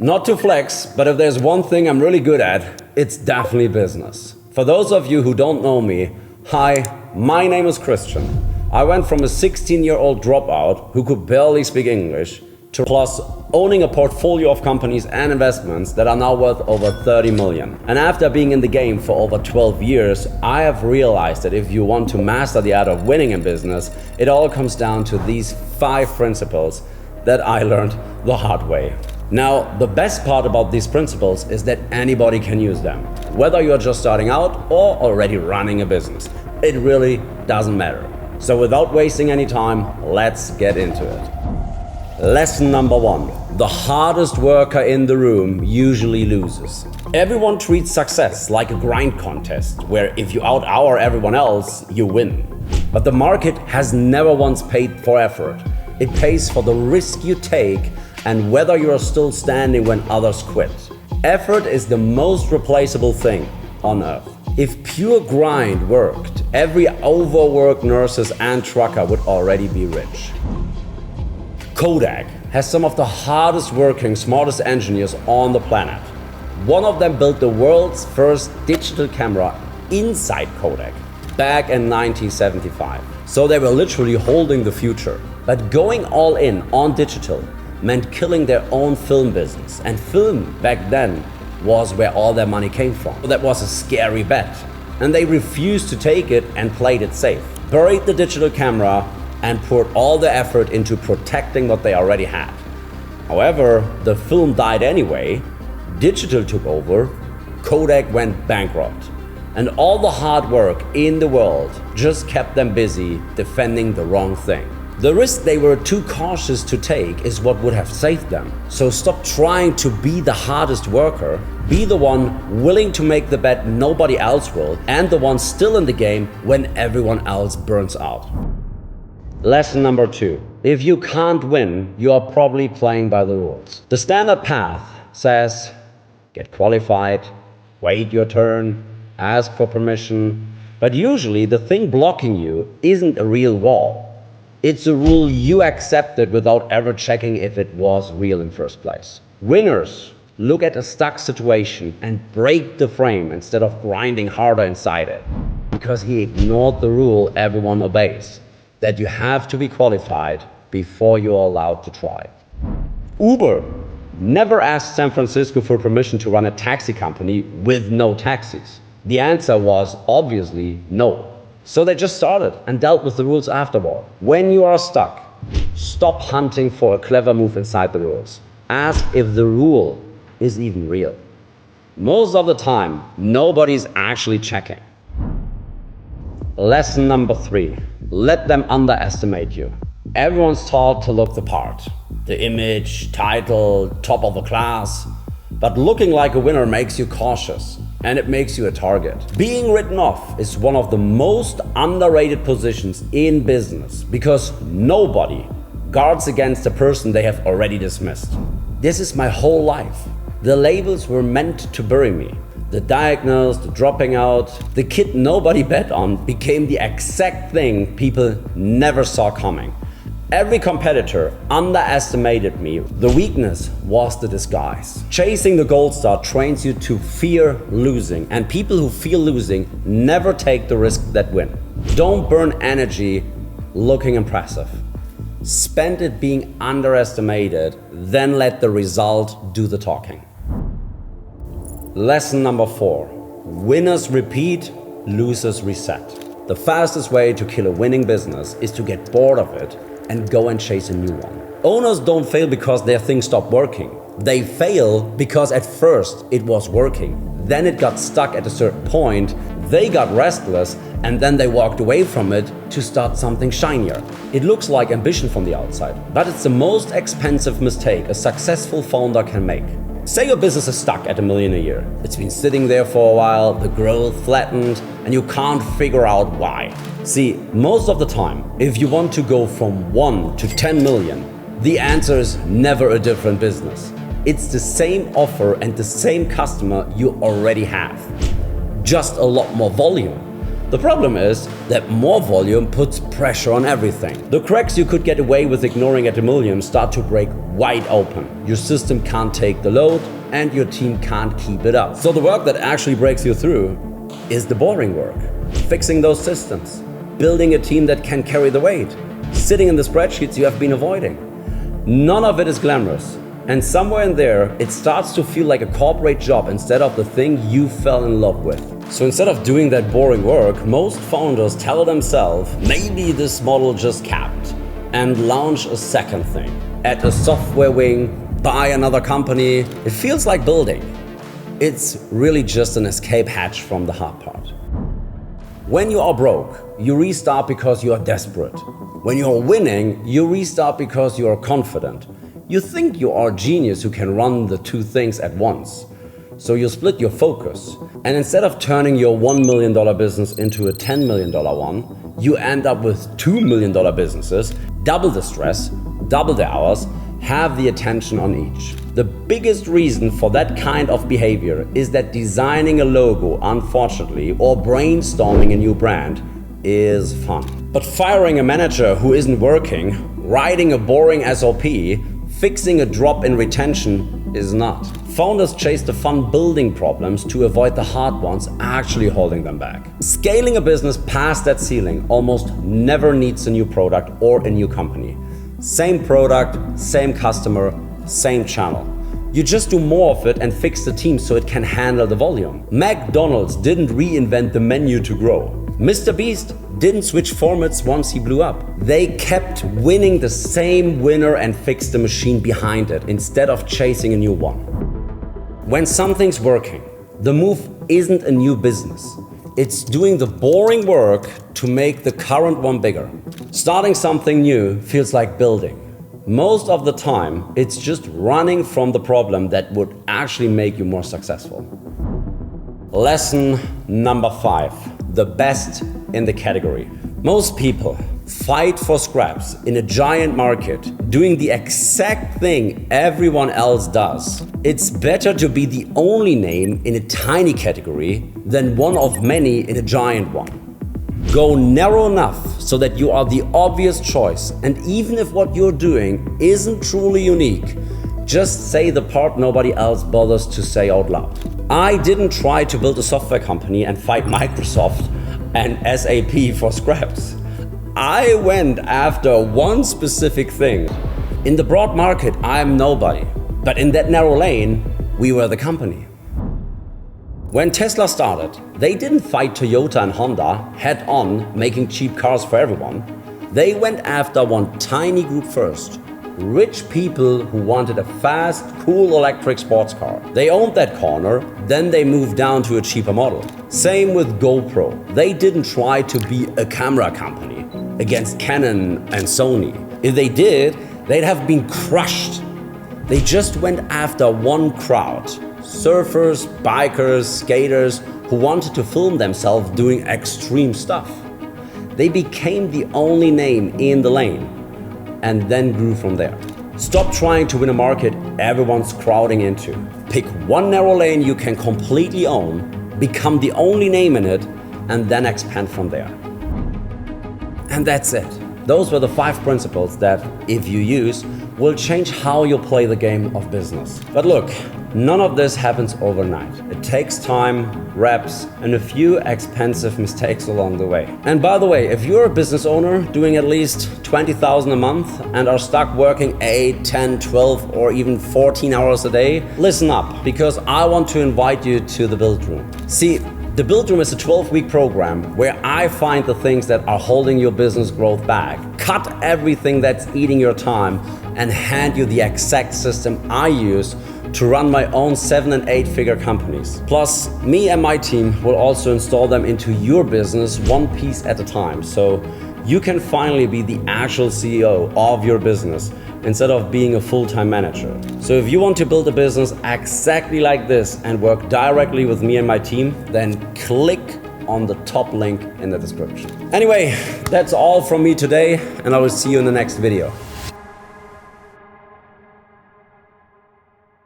Not to flex, but if there's one thing I'm really good at, it's definitely business. For those of you who don't know me, hi, my name is Christian. I went from a 16-year-old dropout who could barely speak English to plus owning a portfolio of companies and investments that are now worth over 30 million. And after being in the game for over 12 years, I have realized that if you want to master the art of winning in business, it all comes down to these 5 principles that I learned the hard way. Now, the best part about these principles is that anybody can use them, whether you're just starting out or already running a business. It really doesn't matter. So without wasting any time, let's get into it. Lesson number 1. The hardest worker in the room usually loses. Everyone treats success like a grind contest, where if you out-hour everyone else, you win. But the market has never once paid for effort. It pays for the risk you take and whether you are still standing when others quit. Effort is the most replaceable thing on earth. If pure grind worked, every overworked nurses and trucker would already be rich. Kodak has some of the hardest working, smartest engineers on the planet. One of them built the world's first digital camera inside Kodak back in 1975. So they were literally holding the future. But going all in on digital meant killing their own film business. And film back then was where all their money came from. That was a scary bet. And they refused to take it and played it safe. Buried the digital camera and poured all the effort into protecting what they already had. However, the film died anyway, digital took over, Kodak went bankrupt. And all the hard work in the world just kept them busy defending the wrong thing. The risk they were too cautious to take is what would have saved them. So stop trying to be the hardest worker, be the one willing to make the bet nobody else will, and the one still in the game when everyone else burns out. Lesson number 2. If you can't win, you are probably playing by the rules. The standard path says, get qualified, wait your turn, ask for permission. But usually the thing blocking you isn't a real wall. It's a rule you accepted without ever checking if it was real in first place. Winners look at a stuck situation and break the frame instead of grinding harder inside it. Because he ignored the rule everyone obeys, that you have to be qualified before you're allowed to try. Uber never asked San Francisco for permission to run a taxi company with no taxis. The answer was obviously no. So they just started and dealt with the rules afterward. When you are stuck, stop hunting for a clever move inside the rules. Ask if the rule is even real. Most of the time, nobody's actually checking. Lesson number 3. Let them underestimate you. Everyone's taught to look the part. The image, title, top of the class. But looking like a winner makes you cautious. And it makes you a target. Being written off is one of the most underrated positions in business because nobody guards against a person they have already dismissed. This is my whole life. The labels were meant to bury me. The diagnosed, the dropping out, the kid nobody bet on became the exact thing people never saw coming. Every competitor underestimated me. The weakness was the disguise. Chasing the gold star trains you to fear losing, and people who fear losing never take the risk that win. Don't burn energy looking impressive. Spend it being underestimated, then let the result do the talking. Lesson number 4. Winners repeat, losers reset. The fastest way to kill a winning business is to get bored of it and go and chase a new one. Owners don't fail because their thing stopped working. They fail because at first it was working. Then it got stuck at a certain point, they got restless, and then they walked away from it to start something shinier. It looks like ambition from the outside, but it's the most expensive mistake a successful founder can make. Say your business is stuck at $1 million a year. It's been sitting there for a while, the growth flattened, and you can't figure out why. See, most of the time, if you want to go from 1 to 10 million, the answer is never a different business. It's the same offer and the same customer you already have. Just a lot more volume. The problem is that more volume puts pressure on everything. The cracks you could get away with ignoring at a million start to break wide open. Your system can't take the load and your team can't keep it up. So the work that actually breaks you through is the boring work. Fixing those systems, building a team that can carry the weight, sitting in the spreadsheets you have been avoiding. None of it is glamorous. And somewhere in there, it starts to feel like a corporate job instead of the thing you fell in love with. So instead of doing that boring work, most founders tell themselves, maybe this model just capped, and launch a second thing. Add a software wing, buy another company. It feels like building. It's really just an escape hatch from the hard part. When you are broke, you restart because you are desperate. When you are winning, you restart because you are confident. You think you are a genius who can run the two things at once. So you split your focus. And instead of turning your $1 million business into a $10 million one, you end up with $2 million businesses, double the stress, double the hours, have the attention on each. The biggest reason for that kind of behavior is that designing a logo, unfortunately, or brainstorming a new brand is fun. But firing a manager who isn't working, writing a boring SOP, fixing a drop in retention is not. Founders chase the fun building problems to avoid the hard ones actually holding them back. Scaling a business past that ceiling almost never needs a new product or a new company. Same product, same customer, same channel. You just do more of it and fix the team so it can handle the volume. McDonald's didn't reinvent the menu to grow. Mr. Beast didn't switch formats once he blew up. They kept winning the same winner and fixed the machine behind it instead of chasing a new one. When something's working, the move isn't a new business. It's doing the boring work to make the current one bigger. Starting something new feels like building. Most of the time, it's just running from the problem that would actually make you more successful. Lesson number 5, the best in the category. Most people fight for scraps in a giant market, doing the exact thing everyone else does. It's better to be the only name in a tiny category than one of many in a giant one. Go narrow enough so that you are the obvious choice, and even if what you're doing isn't truly unique, just say the part nobody else bothers to say out loud. I didn't try to build a software company and fight Microsoft and SAP for scraps. I went after one specific thing. In the broad market, I'm nobody. But in that narrow lane, we were the company. When Tesla started, they didn't fight Toyota and Honda head on, making cheap cars for everyone. They went after one tiny group first. Rich people who wanted a fast, cool electric sports car. They owned that corner, then they moved down to a cheaper model. Same with GoPro. They didn't try to be a camera company against Canon and Sony. If they did, they'd have been crushed. They just went after one crowd. Surfers, bikers, skaters who wanted to film themselves doing extreme stuff. They became the only name in the lane and then grew from there. Stop trying to win a market everyone's crowding into. Pick one narrow lane you can completely own, become the only name in it, and then expand from there. And that's it. Those were the 5 principles that, if you use, will change how you play the game of business. But look, none of this happens overnight. It takes time, reps, and a few expensive mistakes along the way. And by the way, if you're a business owner doing at least 20,000 a month and are stuck working 8, 10, 12, or even 14 hours a day, listen up, because I want to invite you to the Build Room. See, the Build Room is a 12-week program where I find the things that are holding your business growth back, cut everything that's eating your time, and hand you the exact system I use to run my own 7- and 8-figure companies. Plus, me and my team will also install them into your business one piece at a time, so you can finally be the actual CEO of your business instead of being a full-time manager. So if you want to build a business exactly like this and work directly with me and my team, then click on the top link in the description. Anyway, that's all from me today, and I will see you in the next video.